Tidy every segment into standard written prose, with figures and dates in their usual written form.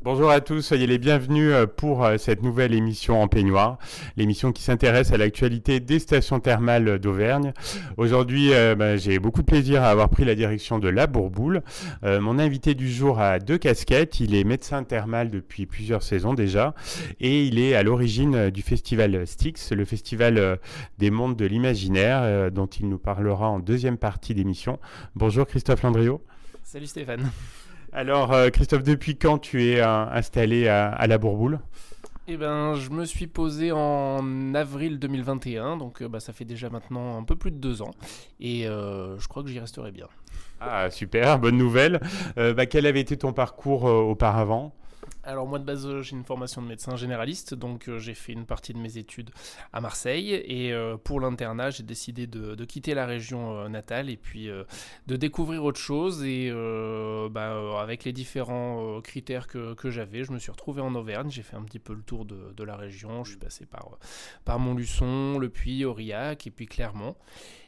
Bonjour à tous, soyez les bienvenus pour cette nouvelle émission en peignoir, l'émission qui s'intéresse à l'actualité des stations thermales d'Auvergne. Aujourd'hui, j'ai beaucoup de plaisir à avoir pris la direction de La Bourboule. Mon invité du jour a deux casquettes, il est médecin thermal depuis plusieurs saisons déjà et il est à l'origine du festival Styx, le festival des mondes de l'imaginaire dont il nous parlera en deuxième partie d'émission. Bonjour Christophe Landriot. Salut Stéphane. Alors Christophe, depuis quand tu es installé à La Bourboule ? Je me suis posé en avril 2021, donc ça fait déjà maintenant un peu plus de 2 ans, et je crois que j'y resterai bien. Ah super, bonne nouvelle. Quel avait été ton parcours auparavant ? Alors moi de base j'ai une formation de médecin généraliste, donc j'ai fait une partie de mes études à Marseille et pour l'internat j'ai décidé de quitter la région natale et puis de découvrir autre chose et avec les différents critères que j'avais, je me suis retrouvé en Auvergne, j'ai fait un petit peu le tour de la région, je suis passé par Montluçon, Le Puy, Aurillac et puis Clermont.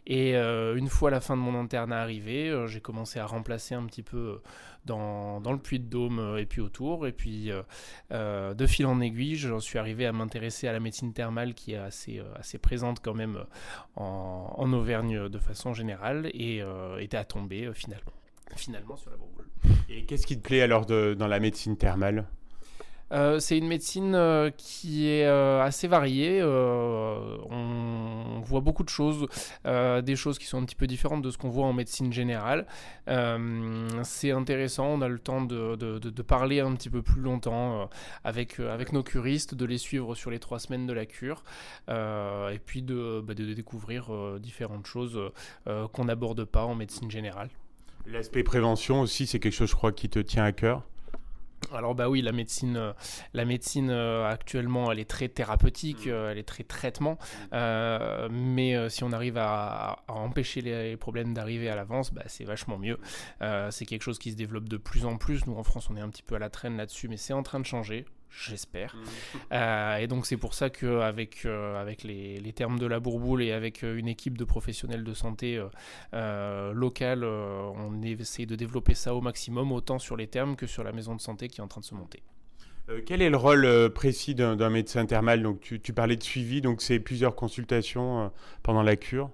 Et une fois la fin de mon internat arrivé, j'ai commencé à remplacer un petit peu dans le Puy-de-Dôme et puis autour. Et puis de fil en aiguille, j'en suis arrivé à m'intéresser à la médecine thermale qui est assez présente quand même en Auvergne de façon générale et était à tomber finalement sur la Bourboule. Et qu'est-ce qui te plaît alors dans la médecine thermale ? C'est une médecine qui est assez variée. On voit beaucoup de choses, des choses qui sont un petit peu différentes de ce qu'on voit en médecine générale. C'est intéressant, on a le temps de parler un petit peu plus longtemps avec nos curistes, de les suivre sur les 3 semaines de la cure, et puis de découvrir différentes choses qu'on n'aborde pas en médecine générale. L'aspect prévention aussi, c'est quelque chose, je crois, qui te tient à cœur. Alors oui, la médecine actuellement, elle est très thérapeutique, elle est très traitement, mais si on arrive à empêcher les problèmes d'arriver à l'avance, c'est vachement mieux. C'est quelque chose qui se développe de plus en plus. Nous en France, on est un petit peu à la traîne là-dessus, mais c'est en train de changer. J'espère. Et donc c'est pour ça qu'avec les termes de la Bourboule et avec une équipe de professionnels de santé locale, on essaie de développer ça au maximum, autant sur les termes que sur la maison de santé qui est en train de se monter. Quel est le rôle précis d'un médecin thermal ? Donc tu parlais de suivi, donc c'est plusieurs consultations pendant la cure.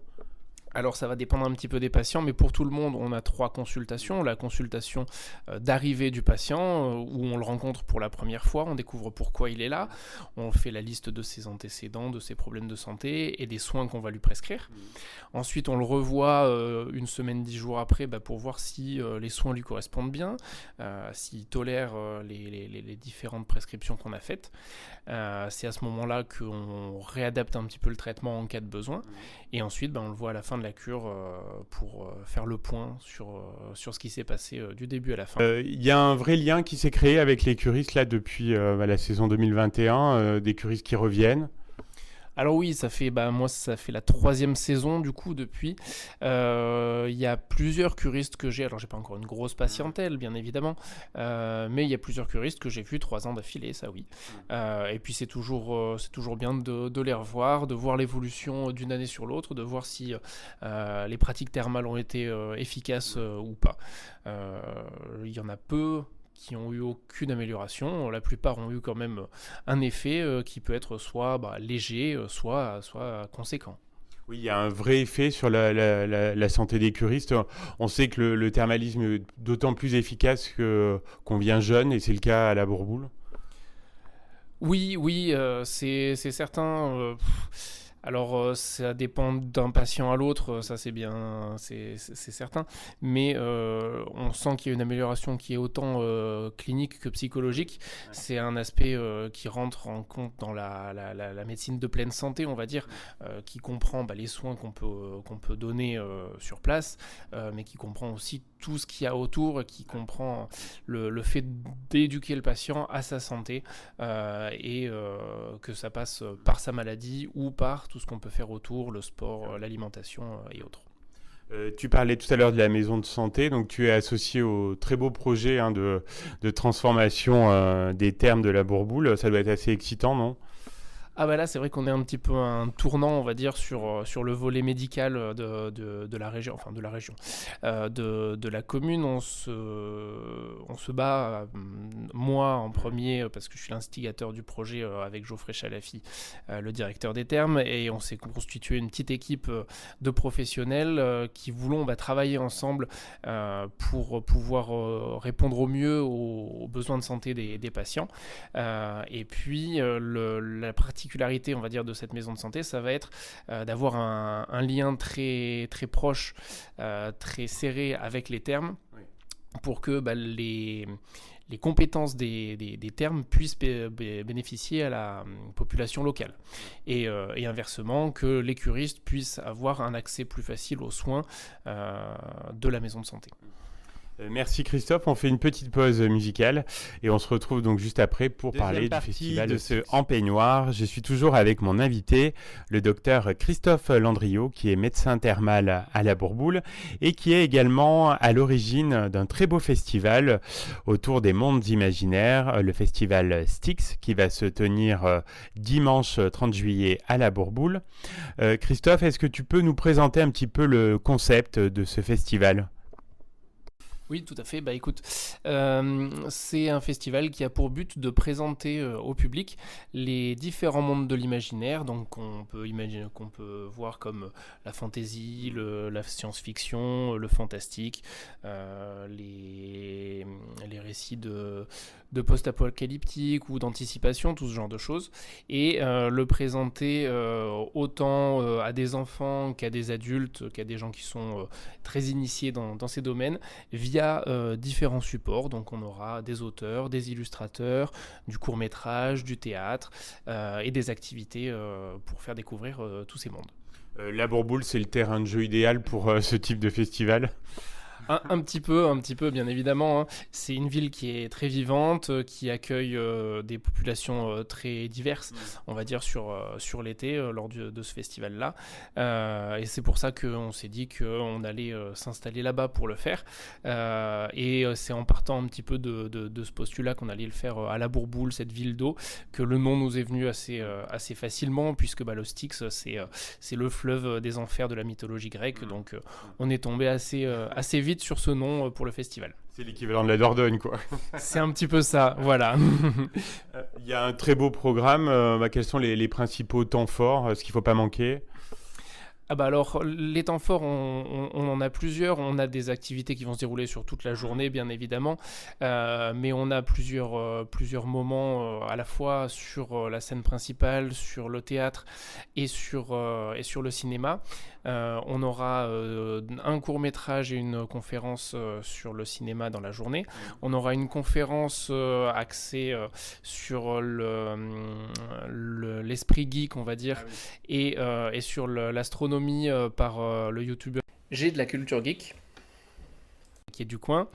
Alors ça va dépendre un petit peu des patients, mais pour tout le monde, on a 3 consultations. La consultation d'arrivée du patient, où on le rencontre pour la première fois, on découvre pourquoi il est là, on fait la liste de ses antécédents, de ses problèmes de santé et des soins qu'on va lui prescrire. Ensuite, on le revoit une semaine, 10 jours après pour voir si les soins lui correspondent bien, s'il tolère les différentes prescriptions qu'on a faites. C'est à ce moment-là qu'on réadapte un petit peu le traitement en cas de besoin. Et ensuite, on le voit à la fin de la cure pour faire le point sur ce qui s'est passé du début à la fin. Il y a un vrai lien qui s'est créé avec les curistes là, depuis la saison 2021, des curistes qui reviennent. Alors oui, ça fait la 3e saison du coup depuis. Il y a plusieurs curistes que j'ai. Alors j'ai pas encore une grosse patientèle bien évidemment, mais il y a plusieurs curistes que j'ai vus 3 ans d'affilée, ça oui. Et puis c'est toujours bien de les revoir, de voir l'évolution d'une année sur l'autre, de voir si les pratiques thermales ont été efficaces ou pas. Il y en a peu qui ont eu aucune amélioration. La plupart ont eu quand même un effet qui peut être soit léger, soit conséquent. Oui, il y a un vrai effet sur la santé des curistes. On sait que le thermalisme est d'autant plus efficace qu'on vient jeune, et c'est le cas à la Bourboule. Oui, c'est certain. Alors ça dépend d'un patient à l'autre, ça c'est bien, c'est certain, mais on sent qu'il y a une amélioration qui est autant clinique que psychologique. C'est un aspect qui rentre en compte dans la médecine de pleine santé, on va dire, qui comprend les soins qu'on peut donner sur place, mais qui comprend aussi tout ce qu'il y a autour, qui comprend le fait d'éduquer le patient à sa santé et que ça passe par sa maladie ou par tout ce qu'on peut faire autour, le sport, l'alimentation et autres. Tu parlais tout à l'heure de la maison de santé, donc tu es associé au très beau projet de transformation des thermes de la Bourboule. Ça doit être assez excitant, non ? Ah là c'est vrai qu'on est un petit peu un tournant on va dire sur le volet médical de la région, enfin de la région, de la commune. On se bat moi en premier, parce que je suis l'instigateur du projet avec Geoffrey Chalafi, le directeur des Thermes, et on s'est constitué une petite équipe de professionnels qui voulons travailler ensemble pour pouvoir répondre au mieux aux besoins de santé des patients. Et puis la particularité, on va dire, de cette maison de santé, ça va être d'avoir un lien très, très proche, très serré avec les Thermes, pour que les compétences des Thermes puissent bénéficier à la population locale. Et inversement, que les curistes puissent avoir un accès plus facile aux soins de la maison de santé. Merci Christophe, on fait une petite pause musicale et on se retrouve donc juste après pour parler du festival de ce En Peignoir. Je suis toujours avec mon invité, le docteur Christophe Landriot, qui est médecin thermal à la Bourboule et qui est également à l'origine d'un très beau festival autour des mondes imaginaires, le festival Styx, qui va se tenir dimanche 30 juillet à la Bourboule. Christophe, est-ce que tu peux nous présenter un petit peu le concept de ce festival ? Oui, tout à fait. Écoute, c'est un festival qui a pour but de présenter au public les différents mondes de l'imaginaire, donc qu'on peut voir comme la fantasy, la science-fiction, le fantastique, les récits de post-apocalyptique ou d'anticipation, tout ce genre de choses, et le présenter autant à des enfants qu'à des adultes, qu'à des gens qui sont très initiés dans ces domaines, via différents supports. Donc on aura des auteurs, des illustrateurs, du court-métrage, du théâtre et des activités pour faire découvrir tous ces mondes. La Bourboule, c'est le terrain de jeu idéal pour ce type de festival ? Un petit peu, bien évidemment. C'est une ville qui est très vivante, qui accueille des populations très diverses, on va dire, sur l'été, lors de ce festival-là. Et c'est pour ça qu'on s'est dit qu'on allait s'installer là-bas pour le faire. Et c'est en partant un petit peu de ce postulat qu'on allait le faire à la Bourboule, cette ville d'eau, que le nom nous est venu assez facilement, puisque le Styx, c'est le fleuve des enfers de la mythologie grecque. Donc on est tombé assez vite sur ce nom pour le festival. C'est l'équivalent de la Dordogne, quoi. C'est un petit peu ça, voilà. Il y a un très beau programme. Quels sont les principaux temps forts, ce qu'il ne faut pas manquer ? Alors, les temps forts, on en a plusieurs. On a des activités qui vont se dérouler sur toute la journée, bien évidemment. Mais on a plusieurs moments à la fois sur la scène principale, sur le théâtre et sur le cinéma. On aura un court-métrage et une conférence sur le cinéma dans la journée. On aura une conférence axée sur l'esprit geek, on va dire, et sur l'astronomie par le youtubeur J'ai de la culture geek, qui est du coin.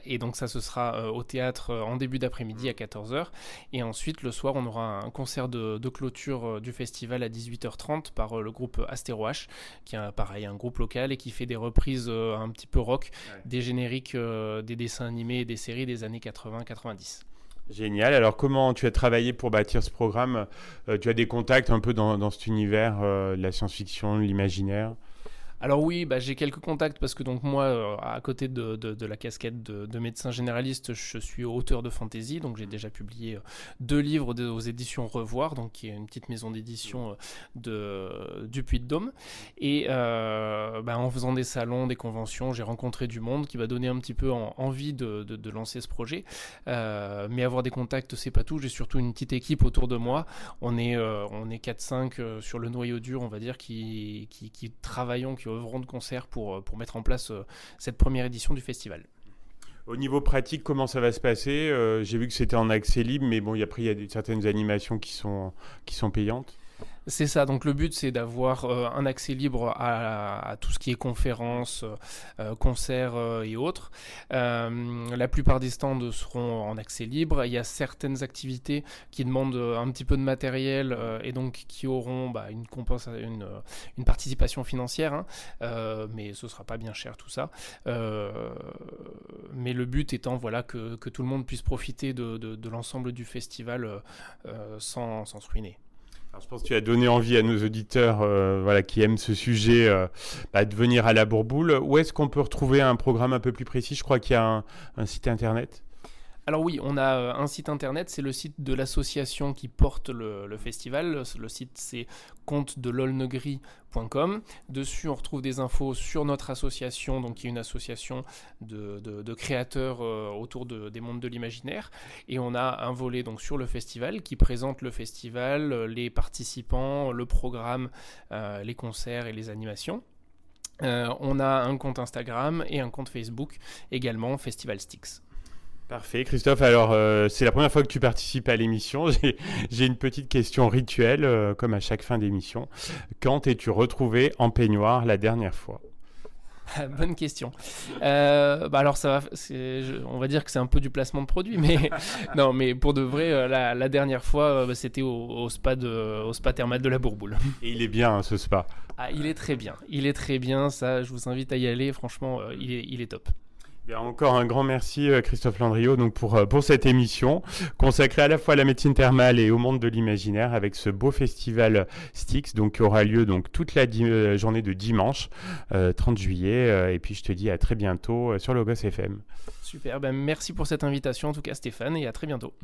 Et donc ça, ce sera au théâtre en début d'après-midi à 14h. Et ensuite, le soir, on aura un concert de clôture du festival à 18h30 par le groupe Astéro H, qui est pareil, un groupe local et qui fait des reprises un petit peu rock, des génériques des dessins animés et des séries des années 80-90. Génial. Alors, comment tu as travaillé pour bâtir ce programme ? Tu as des contacts un peu dans cet univers de la science-fiction, de l'imaginaire ? Alors oui, j'ai quelques contacts parce que donc moi, à côté de la casquette de médecin généraliste, je suis auteur de fantasy, donc j'ai déjà publié 2 livres aux éditions Revoir, donc qui est une petite maison d'édition du Puy-de-Dôme. Et en faisant des salons, des conventions, j'ai rencontré du monde qui m'a donné un petit peu envie de lancer ce projet. Mais avoir des contacts, c'est pas tout. J'ai surtout une petite équipe autour de moi. On est 4-5 sur le noyau dur, on va dire, qui travaillons, qui œuvront de concert pour mettre en place cette première édition du festival. Au niveau pratique, comment ça va se passer ? J'ai vu que c'était en accès libre, mais bon, après, il y a certaines animations qui sont payantes. C'est ça, donc le but c'est d'avoir un accès libre à tout ce qui est conférences, concerts et autres. La plupart des stands seront en accès libre. Il y a certaines activités qui demandent un petit peu de matériel et donc qui auront une participation financière, mais ce ne sera pas bien cher tout ça. Mais le but étant que tout le monde puisse profiter de l'ensemble du festival sans se ruiner. Alors, je pense que tu as donné envie à nos auditeurs qui aiment ce sujet de venir à la Bourboule. Où est-ce qu'on peut retrouver un programme un peu plus précis ? Je crois qu'il y a un site internet. Alors oui, on a un site internet, c'est le site de l'association qui porte le festival. Le site, c'est contedel'aulnegris.com. Dessus, on retrouve des infos sur notre association, donc qui est une association de créateurs autour des mondes de l'imaginaire. Et on a un volet donc sur le festival qui présente le festival, les participants, le programme, les concerts et les animations. On a un compte Instagram et un compte Facebook également, Festival Sticks. Parfait, Christophe. Alors, c'est la première fois que tu participes à l'émission. J'ai une petite question rituelle, comme à chaque fin d'émission. Quand t'es-tu retrouvé en peignoir la dernière fois? Bonne question. Alors ça va, on va dire que c'est un peu du placement de produit, mais non, mais pour de vrai, la dernière fois, c'était au spa thermal de la Bourboule. Et il est bien, ce spa. Ah, il est très bien. Ça, je vous invite à y aller. Franchement, il est top. Bien, encore un grand merci Christophe Landriot donc pour cette émission consacrée à la fois à la médecine thermale et au monde de l'imaginaire avec ce beau festival Sticks donc qui aura lieu donc toute la journée de dimanche 30 juillet et puis je te dis à très bientôt sur Logos FM. Super, merci pour cette invitation en tout cas Stéphane et à très bientôt.